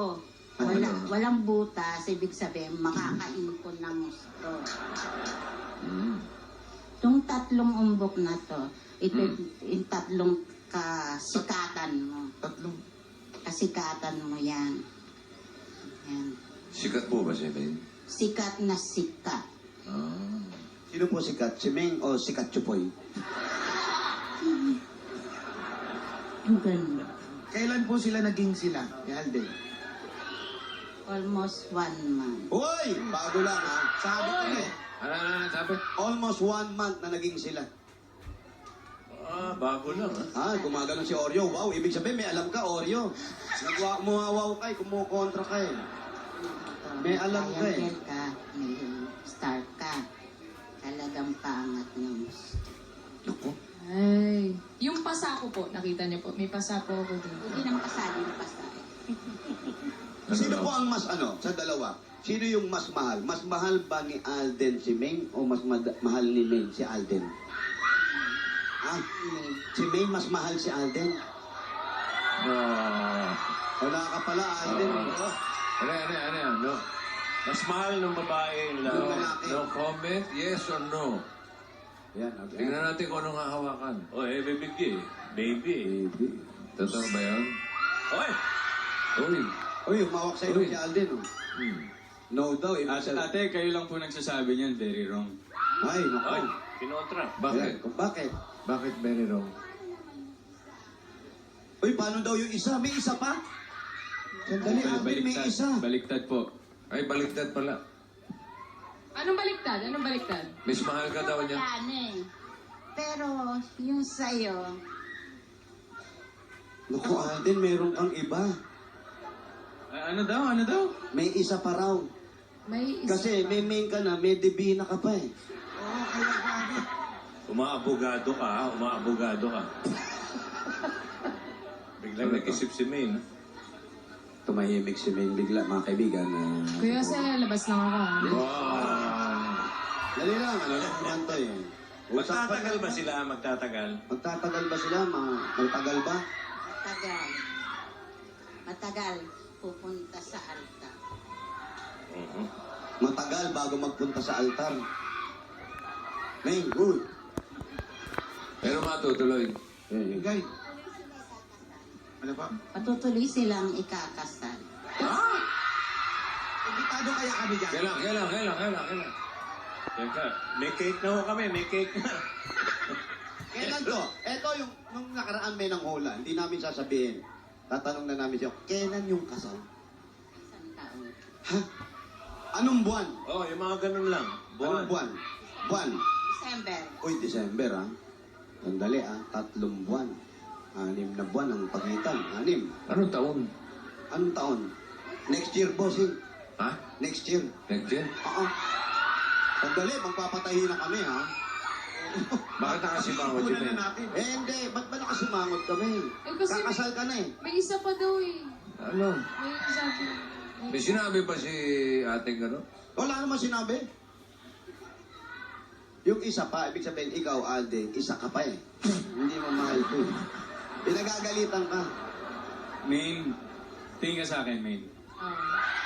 walang butas, ibig sabihin, makakain ko ng gusto. Itong tatlong umbok na to, ito yung tatlong kasikatan mo. Kasikatan mo yan. Yan. Sikat po ba siya, Ben? Sikat na sikat. Ah. Sino po sikat? Si Ming o si Katsupoy? Ang ganda. Kailan po sila naging sila, ni Alden? Almost 1 month. Uy! Bago lang ha. Sabi ko eh. Ano sabi? Almost 1 month na naging sila. Bago lang Ah, gumagano si Oreo. Wow, ibig sabihin may alam ka, Oreo. Muwawaw ka, kumukontra ka eh. May alam ka eh. Triangle ka, may star ka. Talagang pangat ng gusto. Naku. Ay. Yung pasa ko po, nakita niyo po. May pasa po ako dun. Hindi naman kasali ng pasay. Sino po ang mas sa dalawa? Sino yung mas mahal? Mas mahal ba ni Alden si Ming o mas mahal ni Ming si Alden? Ah, si Ming mas mahal si Alden. Wala ka pala, Alden. No. Mas mahal ng babae lang. Yung lalaki. No comment, yes or no? Yan, Tingnan natin kung anong hahawakan. bibigay. Baby. Totoo ba yan? Oy! Uy. Uy, umawak sa'yo Uy. si Alden. Oh. No daw, ibig sabihin. Ate, kayo lang po nagsasabi niyan, very wrong. Ay, naku. Oy! Kinontra. Bakit? Ayan, bakit? Bakit very wrong? Uy, paano daw yung isa? May isa pa? Sandali, Alden, may isa. Baliktad po. Ay, baliktad pala. Anong baliktad? Anong baliktad? Miss mahal ka daw niya. Wala na eh. Pero yung sa'yo, Naku, Alden, meron kang iba. Ano daw? May isa pa raw. May isa Kasi pa. may main ka na, may debina ka pa eh. Oo, kaya grabe. Umaabogado ka, ha? Umaabogado ka. Biglang nag-isip si Maine. Tumahimik si Main bigla, mga kaibigan. Kuya, sa labas lang ako. Dali lang, ano lang naman to eh. Magtatagal ba sila? Magtatagal? Magtatagal ba sila? Magtagal ba? matagal. Matagal pupunta sa altar. Matagal bago magpunta sa altar. Main, good. Pero matutuloy. Guy. Ano pa? Patutuloy silang ikakasal. Imbitado kaya kami dyan. Kailan. Teka, may cake na ho kami, may cake na. Kailan to? Ito yung, nung nakaraan may nang hula, hindi namin sasabihin. Tatanong na namin siya, kailan yung kasal? Isang taon. Ha? Anong buwan? Oh, yung mga ganun lang. Anong buwan? Buwan. December. Uy, December ha. Sandali 3 buwan. 6 na buwan ang pagitan. 6. Anong taon? Anong taon? Next year, bossing. Ha? Next year. Next year? Oo. Sandali, magpapatahi na kami ha. Bakit nakasimangot Una yun na eh? natin. Hindi. Ba't ba nakasimangot kami? kasi Kakasal ka na eh. may isa pa daw eh. Ano? May isa pa. May sinabi ba si ating ano? Wala naman sinabi. Yung isa pa, ibig sabihin, ikaw, Alden, isa ka pa eh. Hindi mo mahal ko eh. Pinagagalitan ka. Main, tingin ka sa akin, Main.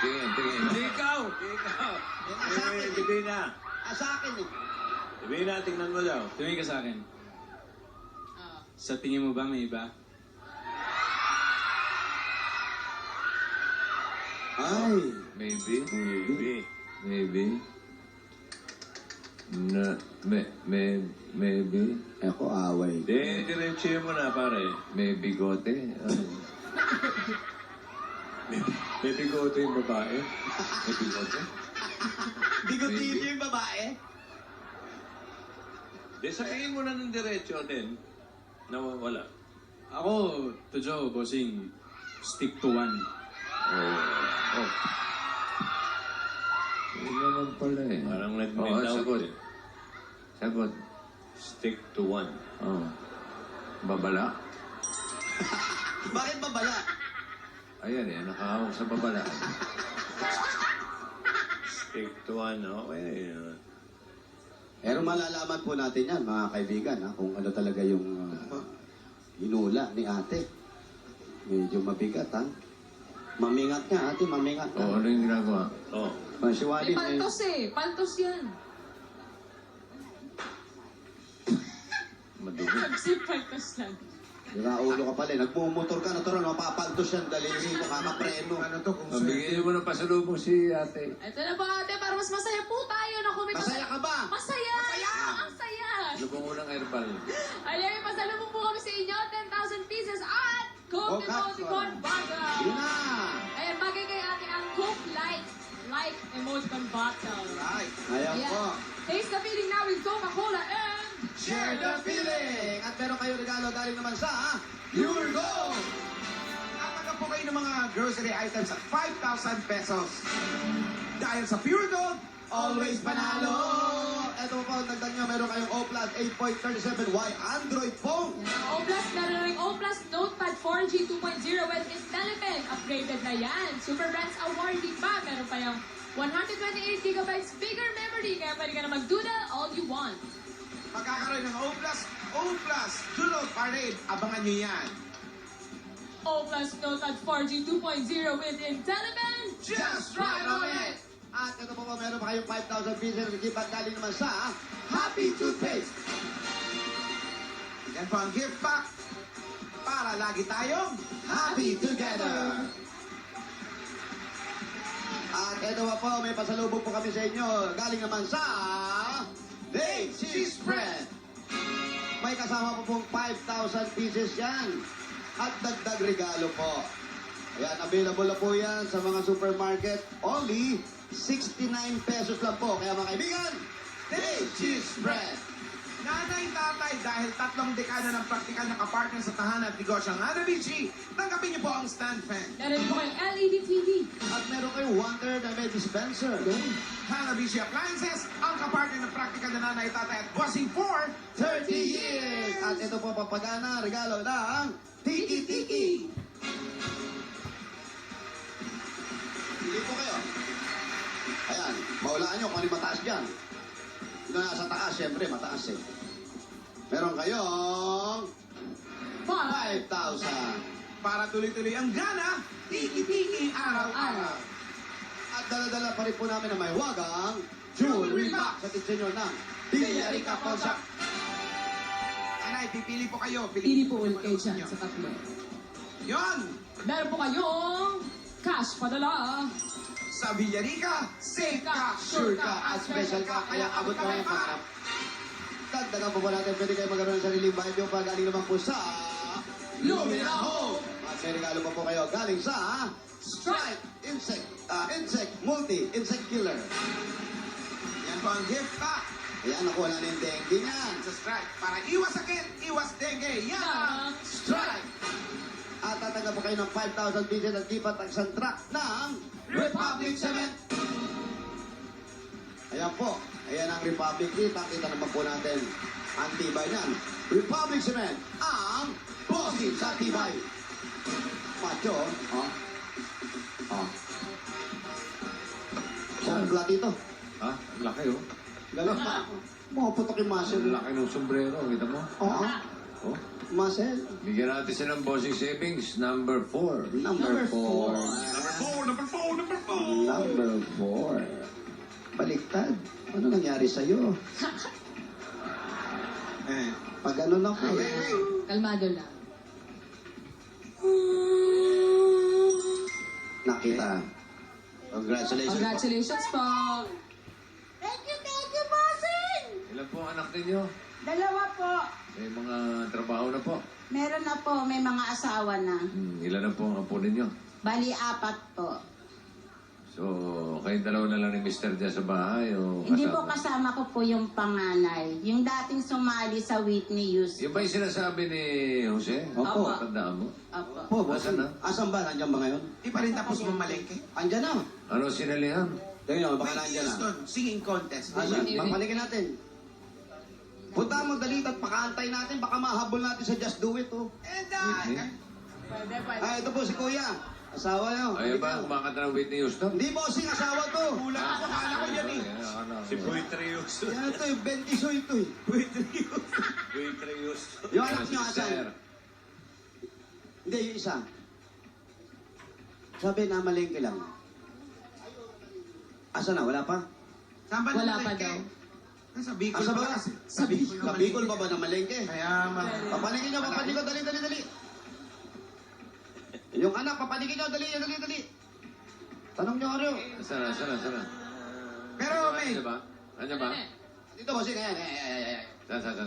Tingin. Hindi ikaw! Sa akin. Divina. Sa akin eh. Divina, tingnan mo daw. Tumingin ka sa akin. Sa tingin mo ba may iba? Ay. Maybe. Baby. Na, maybe. Ako, away. Diretso mo na, pare. May bigote. May bigote yung babae. May bigote. Bigotilyo yung babae. Di, sabihin mo na ng diretso din. Nawawala. Ako, to Joe, bossing, stick to one. Oh. Yun naman pala eh. Parang Oo, nag-melt sagot. out eh. Sagot. Stick to one. Oh. Babala? Bakit babala? Ayan eh, nakahawak sa babala. Stick to one, okay. Pero malalaman po natin yan, mga kaibigan, ha, kung ano talaga yung hinula ni ate. Medyo mabigat, ha? Mamingat ka, ate, mamingat ka. Oo, ano yung ginagawa? Oh. Si May Wally, paltos eh. Paltos yan. Madugo. Kasi paltos lang. Ulo ka pala, nagmumotor ka, natural, mapapaltos yan, daliri mo, kakapreno. Ano to? Kung Mabigyan mo ng pasalubong si ate. Ito na po ate, para mas masaya po tayo. Naku, may Masaya ka ba? Masaya! Ang saya! Lubong mo ng herbal. Alam, may pasalubong po kami sa inyo. 10,000 pieces. Ay! Coke Emoticon Bottle. Yun na. Ayan, bagay kay ate ang Coke Light Emoticon Bottle. Right. Ayan Yeah. po. Taste the feeling now with Coca-Cola and... Share the feeling! At meron kayo regalo galing naman sa Pure Gold! Tatanggap po kayo ng mga grocery items at 5,000 pesos. Dahil sa Pure Gold, always panalo! Ito po, dagdag nyo, meron kayong O-Plus 8.37Y Android phone. O Plus, meron rin O Plus Notepad 4G 2.0 with IntelliPen. Upgraded na yan. Super Brands Awardee pa. Meron pa yung 128 gigabytes bigger memory. Kaya pwede ka na mag-doodle all you want. Magkakaroon ng O+, Doodle Parade. Abangan nyo yan. O Plus Notepad 4G 2.0 with IntelliPen. Just right on it! At ito po, meron pa kayong 5,000 pieces na gift galing naman sa Happy Toothpaste. Yan po ang gift pack para lagi tayong Happy together! At ito po, may pasalubong po kami sa inyo. Galing naman sa Dave's Cheese Spread. May kasama po pong 5,000 pieces yan. At dagdag regalo po. Ayan, available na po yan sa mga supermarket. Only 69 pesos lang po. Kaya mga kaibigan, Dave's Cheese Spread. nanay, tatay, dahil 3 dekada ng praktikal na kapartner sa tahanan at negosyong Hanabishi, tanggapin niyo po ang stand fan. Meron po kayong LED TV. At meron kayong Wonder na may dispenser. Hanabishi Appliances, ang kapartner ng praktikal na nanay, tatay at bossing for 30 years! At ito po papagana, regalo ng Tiki Tiki. Pili po kayo. Ayan, maulaan nyo kung ano yung mataas dyan. Ito na sa taas, syempre, mataas eh. Meron kayong 5,000. para tuloy-tuloy ang gana, tiki-tiki araw-araw. At dala-dala pa rin po namin na may wagang jewelry box. Sa tinyo ng Villarica Pawn Shop. Anay, pipili po kayo. Pili po ulit kayo dyan sa tatlo. Yon! Meron po kayong cash padala. Sa Villarica, safe ka, sure ka, at special ka, kaya abot ka kayo pa. Dagdagan po ba natin, pwede kayo magkaroon ng sariling bahay nyo pa galing naman po sa Lumina Home. At may regalo pa po kayo galing sa Strike Insect Multi-Insect Killer. Yan po ang gift pack Ayan, nakuha na yung dengue niyan. sa Strike. Para iwas sakit, iwas dengue. Yan! Strike! At tatanggap po kayo ng 5,000 pieces at gift at isang truck ng Republic Cement. Ayan po. Ayan ang Republic Kita. Kita naman po natin ang tibay niyan. Republic Cement, ang bossing sa tibay. Macho, oh. Oh. Saan plat ito? Ha? Ang laki oh. Galang pa. Putok yung muscle. Ang laki ng sombrero. Kita mo? Oo. Oh. Muscle. Bigyan natin siya ng bossing savings. Number 4. Number 4. Number 4! Number 4. Baliktad. Ano nangyari sa'yo? Pag ano na po. Kalmado lang. Nakita. Congratulations. Congratulations po. Thank you, bossing! Ilan po ang anak ninyo? 2 po. May mga trabaho na po. Meron na po, may mga asawa na. Ilan na po ang apo ninyo? Bali, 4 po. So, kayong dalawa na lang ni Mr. dyan sa bahay o Hindi po kasama ko po yung panganay. Yung dating sumali sa Whitney Youth. Yung ba yung sinasabi ni Jose? Opo. Tandaan mo? Opo. Po, boss. Asan na? Asan ba? Nandiyan ba ngayon? Di pa rin tapos mamalengke. Andyan na. Ano sinalihan? Tingnan nyo, baka Whitney nandiyan na. Houston, singing contest. Asan? Papalikin natin. Punta mo dali at pakaantay natin. Baka mahabol natin sa Just Do It, oh. And Pwede, pwede. Ah, ito po si Kuya. Asawa nyo. Ayaw ba kumakanta ng Whitney Houston? Hindi bossing, asawa to. kulang ako, kala ko yan eh. Si Buitrius. Yan ito eh, Bentiso ito eh. Buitrius. Yung anak nyo, asan? Hindi, yung isa. Sabi na malengke lang. Asa na? Wala pa? Saan ba Wala pa namalengke? daw. Sa Bicol Asa pa ba? kasi. Sa Bicol. Sa Bicol pa ba na malengke? Kaya Papaligin nyo, papaligin nyo. Dali. Yung anak, papaligin nyo. Dali. Tanong nyo, Aryo. Sana. Pero may, Ano ba? Ano ba? Dito, bossing. Ayan, ayan. Saan.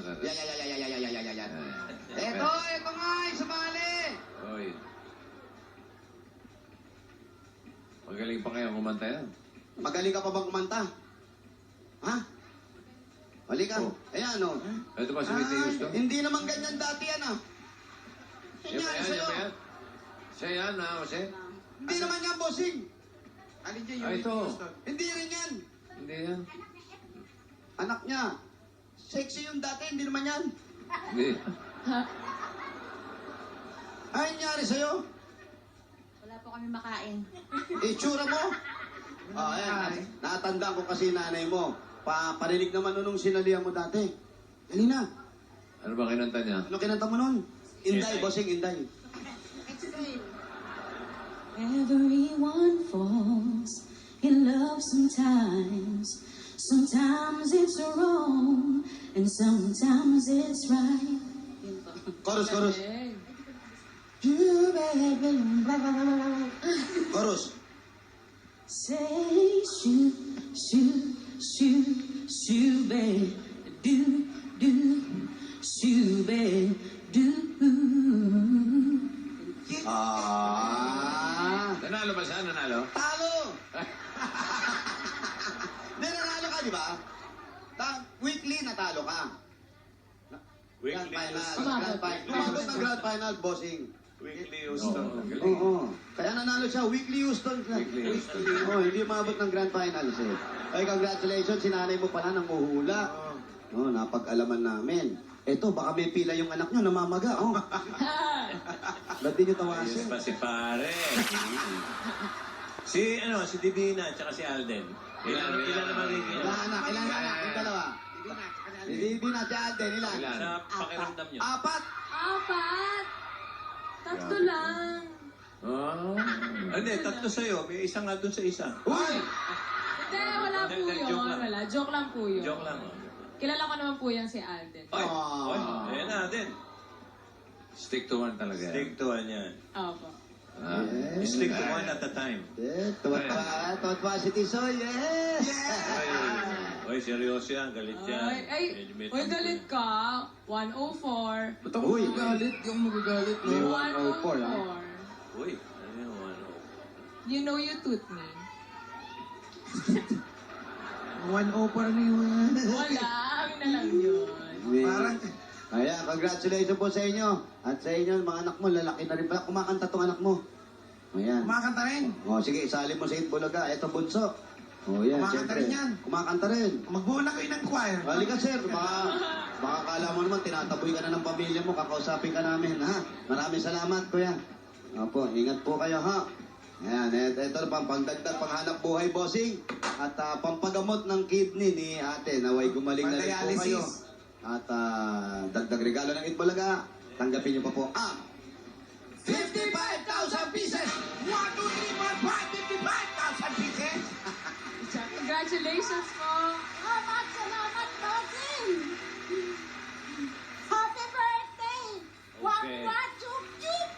Yan. Ito nga, sumali. Oy. Magaling pa kaya kumanta yan. Magaling ka pa bang kumanta? Ha? Mali ka. Oh. Ayan, oh. Ito ba si Whitney Houston? Hindi naman ganyan dati yan, ah. Yan sa'yo. Siya yan, Jose? Hindi naman yan, bossing. Alin dyan Ah, ito. Hindi rin yan. Hindi yan. Anak niya. Sexy yung dati, hindi naman yan. Hindi. Ay, nangyari sa'yo? Wala po kami makain. Itsura mo? Ayan. Natandaan ko kasi nanay mo. Parinig naman nung sinalihan mo dati. Dali na. Ano ba kinanta niya? Ano kinanta mo nun? Inday, bossing, Inday. Everyone falls in love sometimes. Sometimes it's wrong, and sometimes it's right. Chorus. Chorus. Say shoot, babe, do, shoot, babe, do. Nanalo ba siya? Nanalo? Talo! Nanalo ka, di ba? Weekly, natalo ka. Grand final. Lumabot ng grand final, bossing. Weekly Houston. Oo. Kaya nanalo siya, weekly Houston. Oo, hindi umabot ng grand finals eh. Ay, congratulations, sinanay mo pala ng uhula. Oo, napag-alaman namin. Eto, baka may pila yung anak nyo, namamaga, oh. Ba't di nyo tawasin? Ayos pa si pare. si Divina at saka si Alden. Ilan naman rin yun? Ilan anak, yung dalawa. Hindi na si Alden, ilan? Sa pakiramdam nyo. Apat! 3 lang. Hindi, 3 sa'yo. May isa nga dun sa isa. Uy! Hindi, wala po Hindi, yun. joke lang. Wala, joke lang po yun. Joke lang. Kilala ko naman po yan si Alden. Oy, ayan na din. Stick to one talaga. Stick to one yan. Opo. Ha? Stick to one at a time. Tuwa si Tisoy, yes! Oy, seryoso yan. Galit yan. Ay, galit ka. 104. Ba't ako magagalit? Di ako magagalit, no? 104. Uy, ano yung ano? You know you toot me. 104 na yun. Wala, amin na lang yun. Parang, Ayan, congratulations po sa inyo. At sa inyo, mga anak mo, lalaki na rin pala. Kumakanta tong anak mo. Ayan. kumakanta rin. O, sige, isali mo sa Itbulaga. Ito, bunso. O, yan, Kumakanta siyempre. rin yan. Kumakanta rin. Magbuo na kayo ng choir. Halika, sir. Baka kala mo naman, tinataboy ka na ng pamilya mo. Kakausapin ka namin, ha? Maraming salamat, kuya. Opo, ingat po kayo, ha? Ayan, ito pangdagdag, panghanap buhay, bossing. At pampagamot ng kidney ni ate. Naway gumaling na rin po kayo. Pang-dialysis. At dagdag regalo ng Itbulaga. Tanggapin niyo pa po. 55,000 pieces! 1, 2, 3, 4, 5, 55,000 pieces! Congratulations po. Salamat, bossing! Happy birthday! Okay. Chup-chup!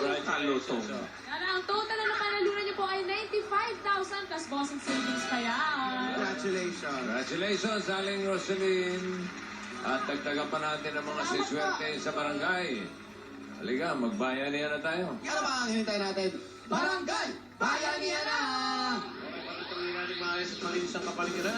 Congratulations. Sana ang total na napanalunan niyo po ay 95,000 plus bossing savings pa yan. Congratulations. Congratulations, Aling Rosaline. At dagdagan pa natin ang mga siswerte sa barangay. Halika, magbayanihan na tayo. Ano ba ang hinintay natin? Barangay! Bayanihan na! Para tuloy natin maayos at malinis ang kapaligiran.